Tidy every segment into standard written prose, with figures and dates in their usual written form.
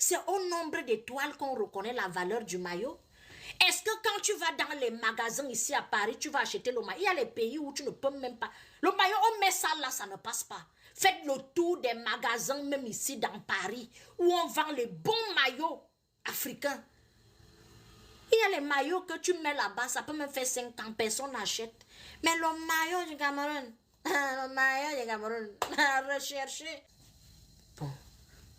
c'est au nombre d'étoiles qu'on reconnaît la valeur du maillot. Est-ce que quand tu vas dans les magasins ici à Paris, tu vas acheter le maillot? Il y a les pays où tu ne peux même pas. Le maillot, on met ça là, ça ne passe pas. Faites le tour des magasins, même ici dans Paris, où on vend les bons maillots africains. Il y a les maillots que tu mets là-bas, ça peut même faire 5 ans, personne n'achète. Mais le maillot du Cameroun, le maillot du Cameroun, recherchez. Bon,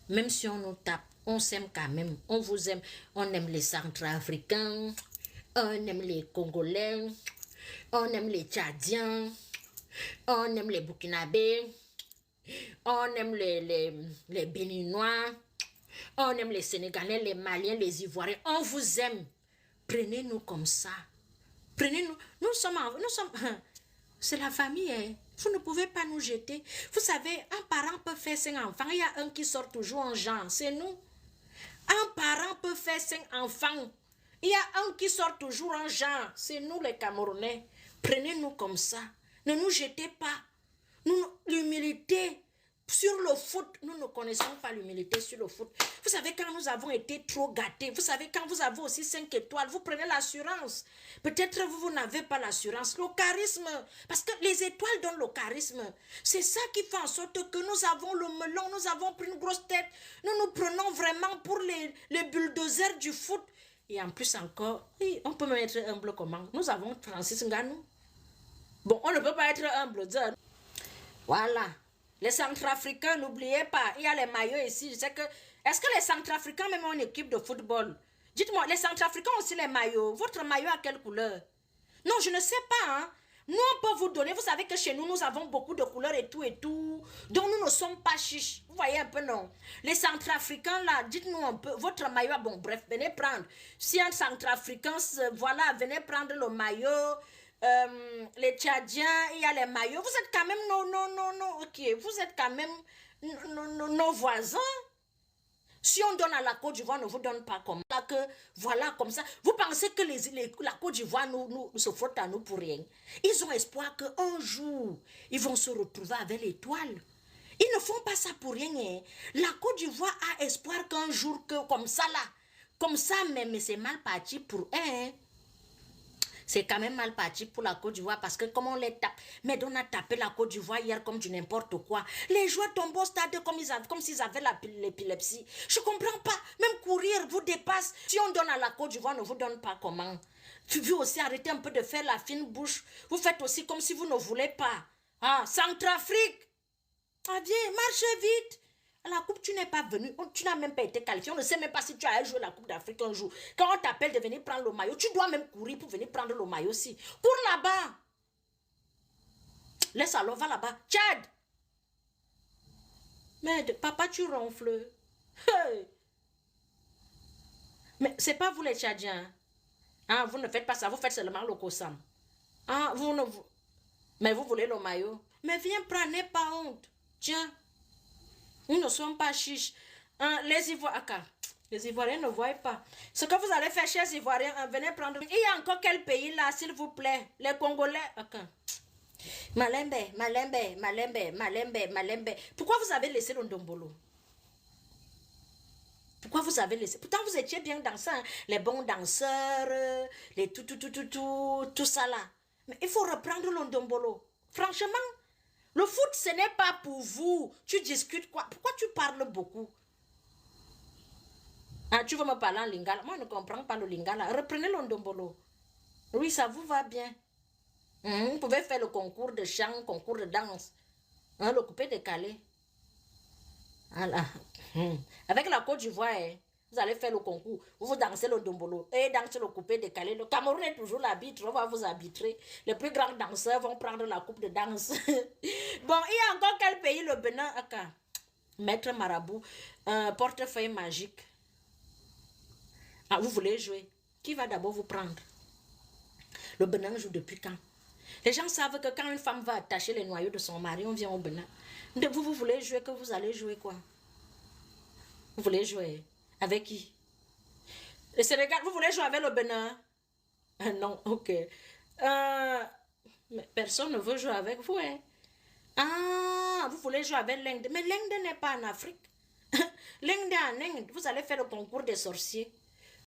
même si on nous tape, on s'aime quand même, on vous aime. On aime les Centrafricains, on aime les Congolais, on aime les Tchadiens, on aime les Burkinabés, on aime les Béninois, on aime les Sénégalais, les Maliens, les Ivoiriens. On vous aime. Prenez-nous comme ça. Prenez-nous. Nous sommes... c'est la famille, hein. Vous ne pouvez pas nous jeter. Vous savez, un parent peut faire 5 enfants. Il y a un qui sort toujours en genre. C'est nous. Un parent peut faire 5 enfants. Il y a un qui sort toujours en genre. C'est nous les Camerounais. Prenez-nous comme ça. Ne nous jetez pas. L'humilité sur le foot, nous ne connaissons pas l'humilité sur le foot. Vous savez, quand nous avons été trop gâtés, vous savez, quand vous avez aussi 5 étoiles, vous prenez l'assurance. Peut-être vous n'avez pas l'assurance. Le charisme, parce que les étoiles donnent le charisme. C'est ça qui fait en sorte que nous avons le melon, nous avons pris une grosse tête. Nous nous prenons vraiment pour les bulldozers du foot. Et en plus encore, oui, on peut même être humble comment? Nous avons Francis Ngannou. Bon, on ne peut pas être humble. Voilà. Les Centrafricains, n'oubliez pas, il y a les maillots ici. Je sais que, est-ce que les Centrafricains même ont une équipe de football? Dites-moi, les Centrafricains ont aussi les maillots. Votre maillot à quelle couleur? Non, je ne sais pas. Hein. Nous, on peut vous donner. Vous savez que chez nous, nous avons beaucoup de couleurs et tout et tout. Donc, nous ne sommes pas chiches. Vous voyez un peu, non? Les Centrafricains, là, dites-nous un peu. Votre maillot, bon, bref, venez prendre. Si un Centrafricain, voilà, venez prendre le maillot. Les Tchadiens, il y a les maillots. Vous êtes quand même ok. Vous êtes quand même nos voisins. Si on donne à la Côte d'Ivoire, on ne vous donne pas comme ça. Voilà, comme ça. Vous pensez que la Côte d'Ivoire nous se frotte à nous pour rien. Ils ont espoir qu'un jour, ils vont se retrouver avec l'étoile. Ils ne font pas ça pour rien. Hein. La Côte d'Ivoire a espoir qu'un jour, comme ça là, comme ça, mais c'est mal parti pour eux. Hein. C'est quand même mal parti pour la Côte d'Ivoire parce que comme on les tape, mais on a tapé la Côte d'Ivoire hier comme du n'importe quoi. Les joueurs tombent au stade comme s'ils avaient l'épilepsie. Je ne comprends pas. Même courir vous dépasse. Si on donne à la Côte d'Ivoire, on ne vous donne pas comment. Vous aussi arrêtez un peu de faire la fine bouche. Vous faites aussi comme si vous ne voulez pas. Ah, Centrafrique. Ah, viens, marchez vite. À la coupe, tu n'es pas venu. Tu n'as même pas été qualifié. On ne sait même pas si tu as joué la Coupe d'Afrique un jour. Quand on t'appelle de venir prendre le maillot, tu dois même courir pour venir prendre le maillot aussi. Cours là-bas. Laisse alors, va là-bas. Tchad. Merde, papa, tu ronfles. Hey. Mais c'est pas vous les Tchadiens. Ah, vous ne faites pas ça. Vous faites seulement le Kossam. Ah, mais vous voulez le maillot. Mais viens prendre, n'aie pas honte. Tiens. Nous ne sommes pas chiches. Hein, les Ivoiriens ne voient pas. Ce que vous allez faire, chers Ivoiriens, hein, venez prendre. Il y a encore quel pays là, s'il vous plaît? Les Congolais. Okay. Malembe. Pourquoi vous avez laissé le Ndombolo? Pourquoi vous avez laissé? Pourtant, vous étiez bien dansant. Hein? Les bons danseurs, les tout ça là. Mais il faut reprendre le Ndombolo. Franchement. Le foot, ce n'est pas pour vous. Tu discutes quoi? Pourquoi tu parles beaucoup? Ah, tu veux me parler en lingala? Moi, je ne comprends pas le lingala. Reprenez le ndombolo. Oui, ça vous va bien. Vous pouvez faire le concours de chant, concours de danse. Hein, le coupé décalé. Voilà. Avec la Côte d'Ivoire, vous allez faire le concours. Vous dansez le ndombolo et dansez le coupé décalé. Le Cameroun est toujours l'arbitre. On va vous arbitrer. Les plus grands danseurs vont prendre la coupe de danse. Bon, il y a encore quel pays? Le Bénin. Maître Marabout. Portefeuille magique. Ah, vous voulez jouer? Qui va d'abord vous prendre? Le Bénin joue depuis quand? Les gens savent que quand une femme va attacher les noyaux de son mari, on vient au Bénin. Vous voulez jouer, que vous allez jouer quoi? Vous voulez jouer? Avec qui? Le Sénégal, vous voulez jouer avec le Bénin? Non, ok. Mais personne ne veut jouer avec vous, hein? Ah, vous voulez jouer avec l'Inde. Mais l'Inde n'est pas en Afrique. Vous allez faire le concours des sorciers.